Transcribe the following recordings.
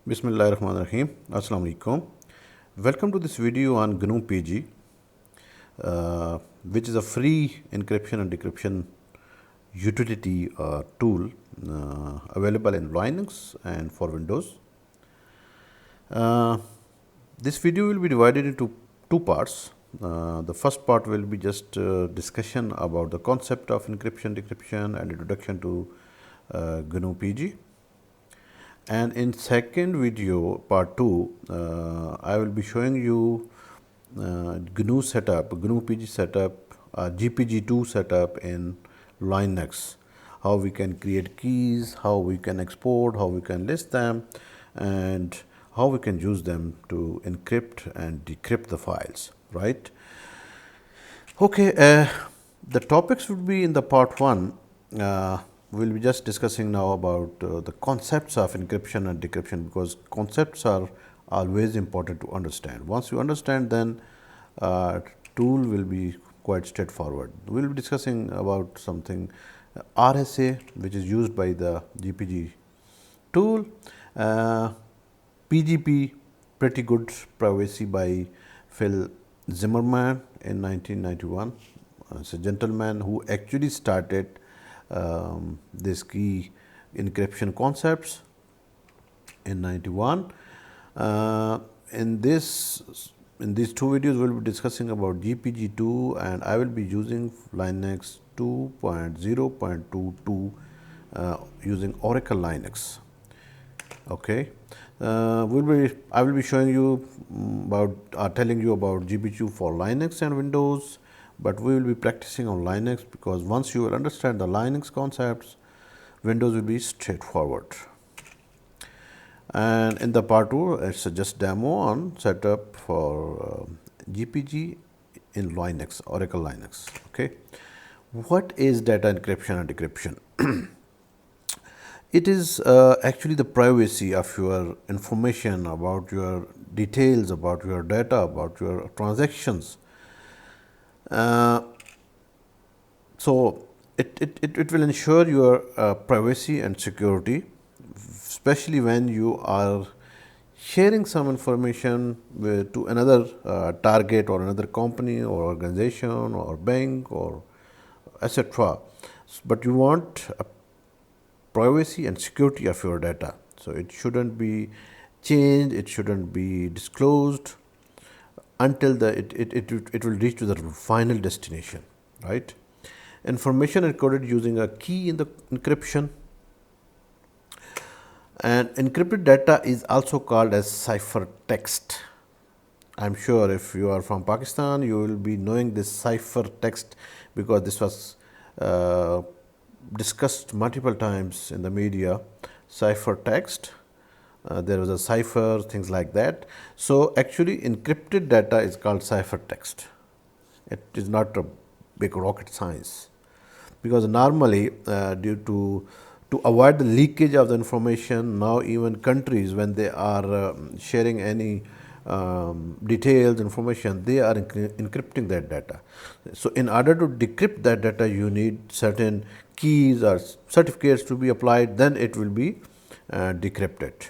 Bismillahirrahmanirrahim. Assalamu alaikum. Welcome to this video on GnuPG, which is a free encryption and decryption utility tool available in Linux and for Windows. This video will be divided into two parts. The first part will be just discussion about the concept of encryption, decryption, and introduction to GnuPG. And in second video, part 2, I will be showing you GnuPG setup, GPG2 setup in Linux, how we can create keys, how we can export, how we can list them, and how we can use them to encrypt and decrypt the files, right? Okay, the topics would be in the part 1. We'll be just discussing now about the concepts of encryption and decryption, because concepts are always important to understand. Once you understand, then tool will be quite straightforward. We'll be discussing about something RSA, which is used by the GPG tool, PGP, pretty good privacy by Phil Zimmerman in 1991. It's a gentleman who actually started this key encryption concepts in 91. In these two videos, we will be discussing about GPG2, and I will be using Linux 2.0.22 using Oracle Linux. Okay, I will be showing you about telling you about GPG2 for Linux and Windows. But we will be practicing on Linux, because once you will understand the Linux concepts, Windows will be straightforward. And in the part 2, it's just demo on setup for GPG in Linux, Oracle Linux. Okay, what is data encryption and decryption? It is actually the privacy of your information, about your details, about your data, about your transactions. So it will ensure your privacy and security, especially when you are sharing some information to another target or another company or organization or bank or etc. But you want privacy and security of your data. So it shouldn't be changed, it shouldn't be disclosed until it will reach to the final destination, right? Information encoded using a key in the encryption, and encrypted data is also called as ciphertext. I'm sure if you are from Pakistan, you will be knowing this ciphertext, because this was discussed multiple times in the media. Ciphertext. There was a cipher, things like that. So actually encrypted data is called ciphertext. It is not a big rocket science, because normally due to avoid the leakage of the information, now even countries, when they are sharing any details, information, they are encrypting that data. So in order to decrypt that data, you need certain keys or certificates to be applied, then it will be decrypted.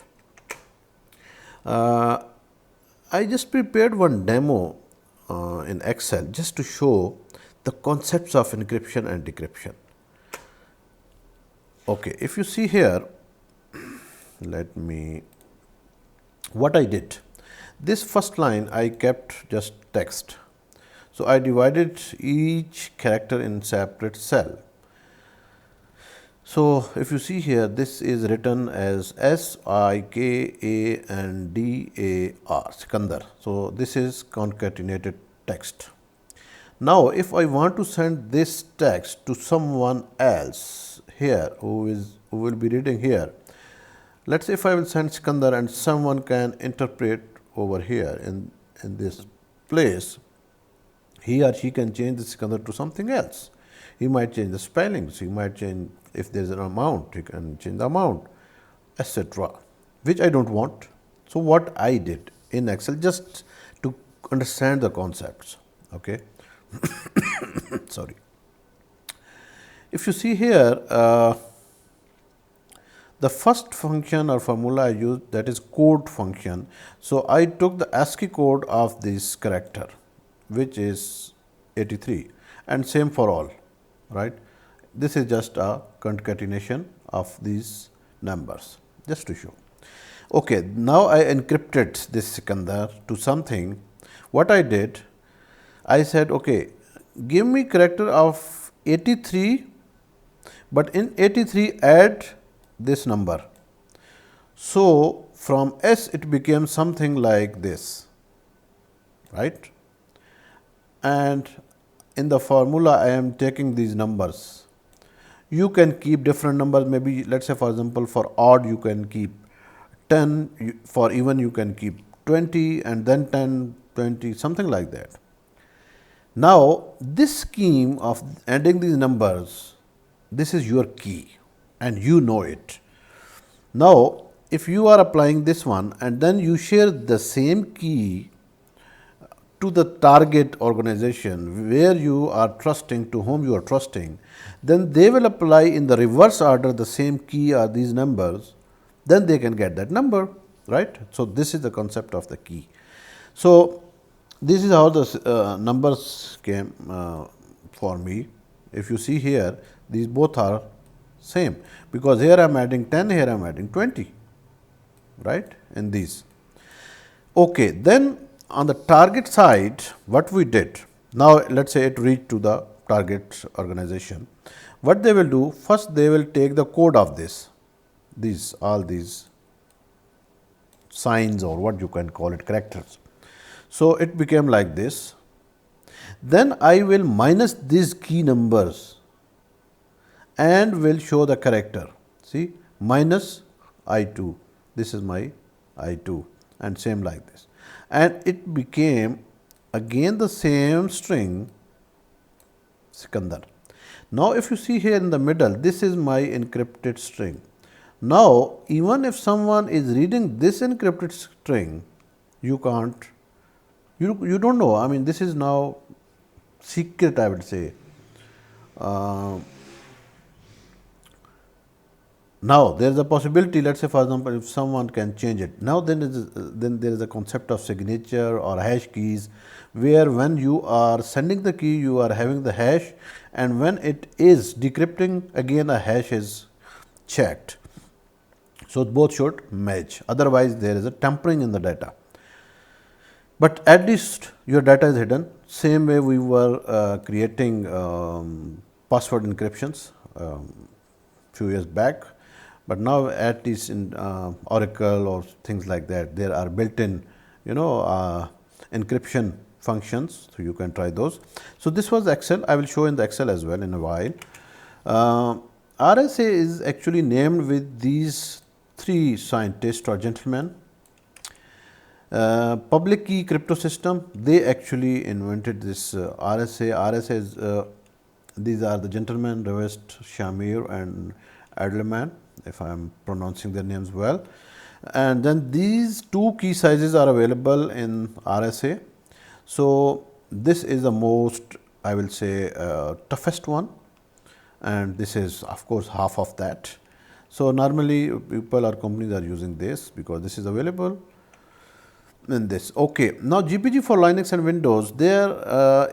I just prepared one demo in Excel just to show the concepts of encryption and decryption. Okay, if you see here, what I did, this first line I kept just text. So I divided each character in separate cell. So if you see here, this is written as SIKANDAR, Sikandar. So this is concatenated text. Now if I want to send this text to someone else here who will be reading here, let's say if I will send Sikandar and someone can interpret over here in this place, he or she can change the Sikandar to something else. He might change the spellings, he might change, if there is an amount, he can change the amount, etc., which I don't want. So what I did in Excel, just to understand the concepts, okay. Sorry. If you see here, The first function or formula I used, that is code function. So, I took the ASCII code of this character, which is 83, and same for all, right. This is just a concatenation of these numbers, just to show. Okay, now I encrypted this Sikandar to something. What I did, I said, okay, give me character of 83, but in 83 add this number. So, from S it became something like this, right. And in the formula I am taking these numbers. You can keep different numbers, maybe let us say for example, for odd you can keep 10, for even you can keep 20 and then 10, 20, something like that. Now, this scheme of adding these numbers, this is your key and you know it. Now, if you are applying this one and then you share the same key to the target organization where you are trusting, to whom you are trusting, then they will apply in the reverse order the same key or these numbers, then they can get that number, right. So, this is the concept of the key. So, this is how the numbers came for me. If you see here, these both are same, because here I am adding 10, here I am adding 20, right, in these. Okay, then on the target side, what we did, now let us say it reached to the target organization. What they will do, first they will take the code of this, these all these signs or what you can call it, characters. So, it became like this. Then I will minus these key numbers and will show the character. See, minus I2, this is my I2 and same like this. And it became again the same string Sikandar. Now, if you see here in the middle, this is my encrypted string. Now, even if someone is reading this encrypted string, you can't, you do not know. I mean, this is now secret, I would say. Now, there is a possibility, let us say for example, if someone can change it. Now, then there is a concept of signature or hash keys, where when you are sending the key, you are having the hash, and when it is decrypting, again a hash is checked. So, both should match, otherwise there is a tampering in the data. But at least your data is hidden. Same way we were creating password encryptions few years back, but now at least in Oracle or things like that, there are built-in encryption functions, so you can try those. So, this was Excel. I will show in the Excel as well in a while. RSA is actually named with these three scientists or gentlemen. Public key crypto system, they actually invented this RSA. RSA is these are the gentlemen Revest, Shamir and Adleman, if I am pronouncing their names well. And then these two key sizes are available in RSA. So, this is the most, I will say, toughest one, and this is of course half of that. So, normally people or companies are using this because this is available in this. Okay. Now, GPG for Linux and Windows, there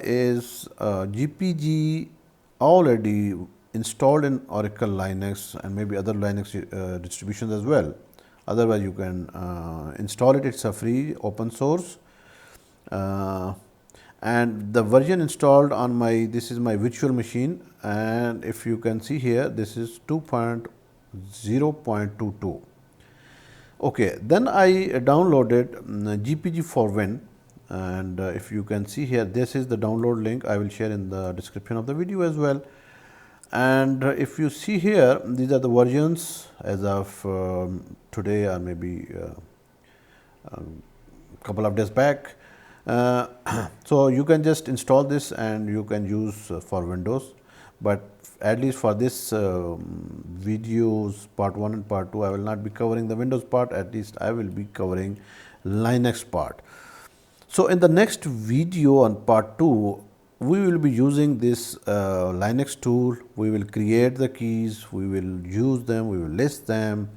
is GPG already installed in Oracle Linux and maybe other Linux distributions as well. Otherwise, you can install it. It is a free open source, and the version installed on my, this is my virtual machine, and if you can see here, this is 2.0.22. Okay, then I downloaded GPG for Win, and if you can see here, this is the download link. I will share in the description of the video as well. And if you see here, these are the versions as of today or maybe couple of days back. So, you can just install this and you can use for Windows, but at least for this videos part 1 and part 2, I will not be covering the Windows part, at least I will be covering Linux part. So, in the next video on part 2, we will be using this Linux tool. We will create the keys, we will use them, we will list them,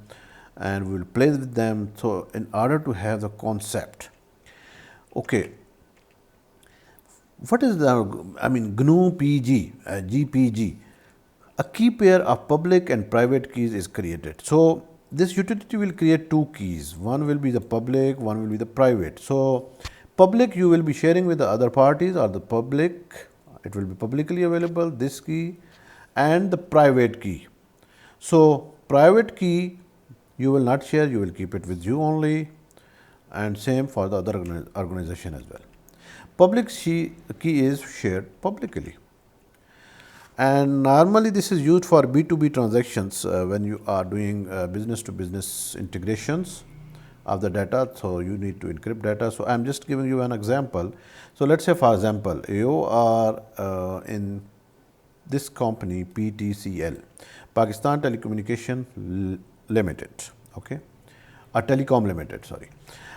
and we will play with them. So, in order to have the concept, okay, what is the, I mean, GnuPG GPG, a key pair of public and private keys is created. So, this utility will create two keys, one will be the public, one will be the private. So, public you will be sharing with the other parties, or the public, it will be publicly available, this key, and the private key. So, private key you will not share, you will keep it with you only, and same for the other organization as well. Public key is shared publicly, and normally this is used for B2B transactions when you are doing business to business integrations of the data. So, you need to encrypt data. So, I am just giving you an example. So, let us say for example, you are in this company PTCL, Pakistan Telecommunication Limited, okay, or Telecom Limited, sorry.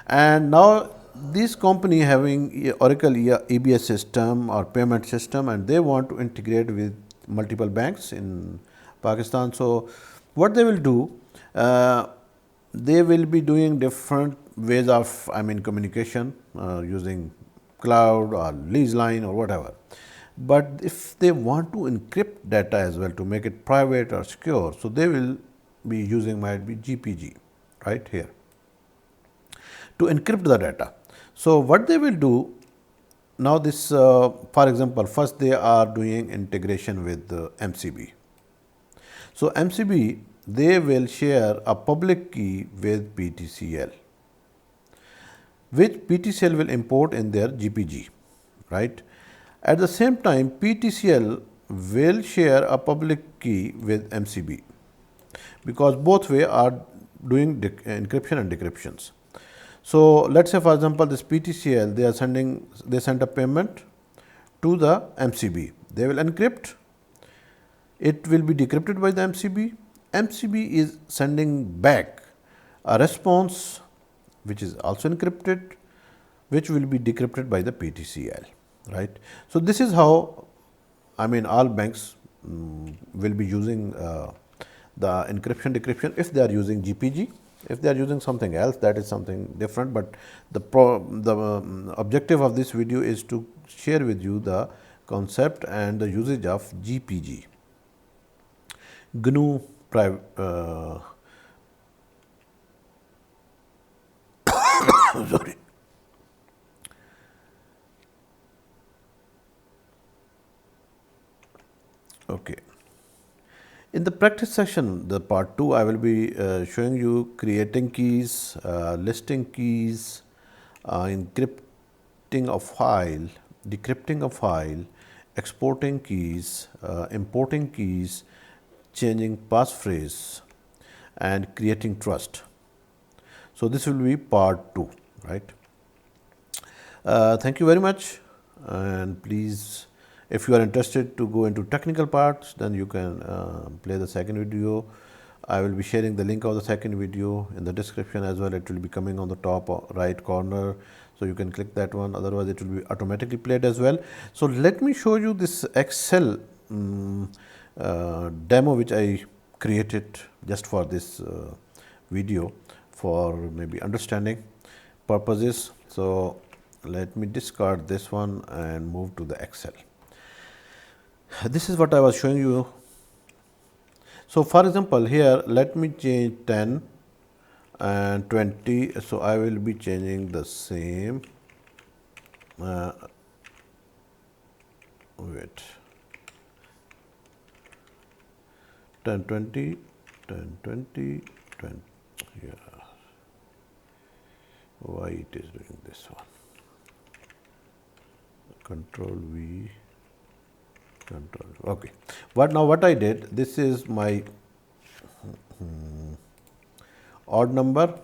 And now this company having Oracle EBS system or payment system, and they want to integrate with multiple banks in Pakistan. So, what they will do, they will be doing different ways of, I mean, communication using cloud or lease line or whatever. But if they want to encrypt data as well to make it private or secure, so they will be using might be GPG right here to encrypt the data. So, what they will do now, this for example, first they are doing integration with MCB. So, MCB they will share a public key with PTCL, which PTCL will import in their GPG, right. At the same time, PTCL will share a public key with MCB, because both way are doing encryption and decryptions. So, let us say for example, this PTCL they send a payment to the MCB, they will encrypt, it will be decrypted by the MCB. MCB is sending back a response which is also encrypted, which will be decrypted by the PTCL, right. So, this is how, I mean, all banks will be using the encryption decryption if they are using GPG. If they are using something else, that is something different, but the objective of this video is to share with you the concept and the usage of GPG. GNU sorry. Okay. In the practice session, the part 2, I will be showing you creating keys, listing keys, encrypting a file, decrypting a file, exporting keys, importing keys, changing passphrase, and creating trust. So, this will be part 2, right. Thank you very much, and please, if you are interested to go into technical parts, then you can play the second video. I will be sharing the link of the second video in the description as well. It will be coming on the top right corner, so you can click that one, otherwise it will be automatically played as well. So, let me show you this Excel demo which I created just for this video for maybe understanding purposes. So, let me discard this one and move to the Excel. This is what I was showing you. So, for example, here let me change 10 and 20. So, I will be changing the same wait 10 20 10 20 20, yeah, why it is doing this one, Control V, Control. Okay. What I did, this is my odd number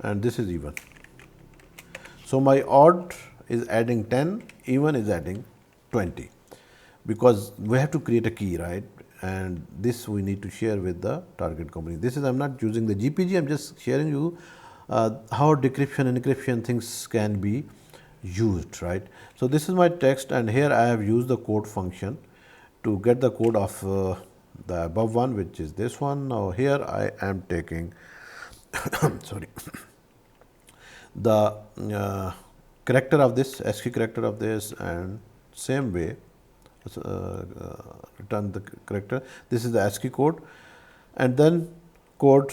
and this is even. So, my odd is adding 10, even is adding 20, because we have to create a key, right, and this we need to share with the target company. This is, I am not using the GPG, I am just sharing you how decryption and encryption things can be used, right? So this is my text, and here I have used the code function to get the code of the above one, which is this one. Now here I am taking sorry, the character of this, ASCII character of this, and same way return the character. This is the ASCII code, and then code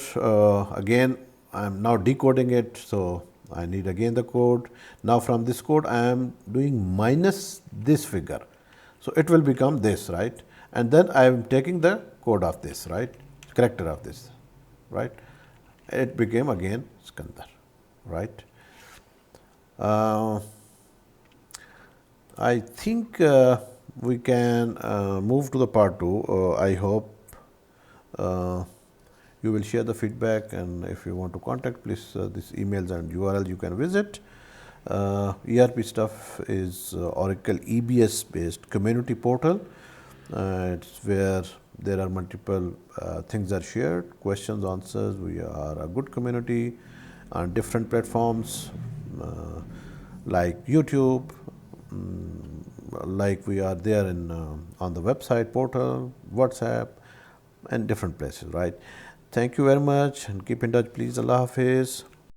again I am now decoding it. So I need again the code. Now from this code I am doing minus this figure, so it will become this, right? And then I am taking the code of this, right, character of this, right? It became again Skandar, right? I think we can move to the part 2. I hope you will share the feedback, and if you want to contact, please these emails and URL you can visit. ERP stuff is Oracle EBS based community portal. It's where there are multiple things are shared, questions, answers. We are a good community on different platforms like YouTube, like we are there in on the website portal, WhatsApp, and different places, right? Thank you very much, and keep in touch, please. Allah Hafiz.